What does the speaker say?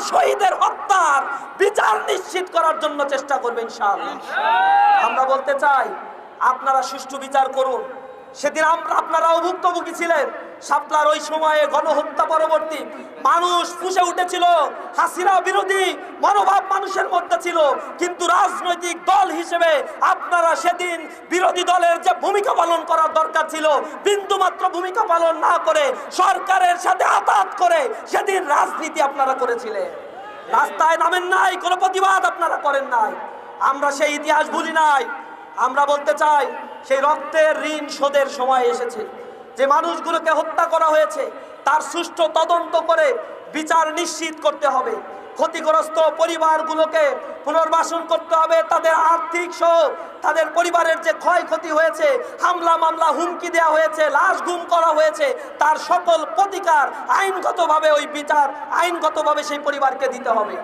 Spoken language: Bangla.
শহীদের হত্যার বিচার নিশ্চিত করার জন্য চেষ্টা করবে ইনশাআল্লাহ। আমরা বলতে চাই আপনারা সুষ্ঠু বিচার করুন। সেদিন আপনারাও ভুক্তভোগী ছিলেন। শাপলার ওই সময়ে গণহত্যা পরবর্তী মানুষ ফুঁসে উঠেছিল, হাসিনা বিরোধী মনোভাব মানুষের মধ্যে ছিল, কিন্তু রাজনৈতিক দল হিসেবে আপনারা সেদিন বিরোধী দলের যে ভূমিকা পালন করার দরকার ছিল বিন্দুমাত্র ভূমিকা পালন না করে সরকারের সাথে আতাত করে সেদিন রাজনীতি আপনারা করেছিলেন। রাস্তায় নামেন নাই, কোনো প্রতিবাদ আপনারা করেন নাই। আমরা সেই ইতিহাস ভুলি নাই। আমরা বলতে চাই সেই রক্তের ঋণ শোধের সময় এসেছে। যে মানুষগুলোকে হত্যা করা হয়েছে তার সুষ্ঠু তদন্ত করে বিচার নিশ্চিত করতে হবে। ক্ষতিগ্রস্ত পরিবারগুলোকে পুনর্বাসন করতে হবে। তাদের আর্থিক সহ তাদের পরিবারের যে ক্ষয়ক্ষতি হয়েছে, হামলা মামলা হুমকি দেওয়া হয়েছে, লাশ গুম করা হয়েছে, তার সকল প্রতিকার আইনগতভাবে ওই বিচার আইনগতভাবে সেই পরিবারকে দিতে হবে।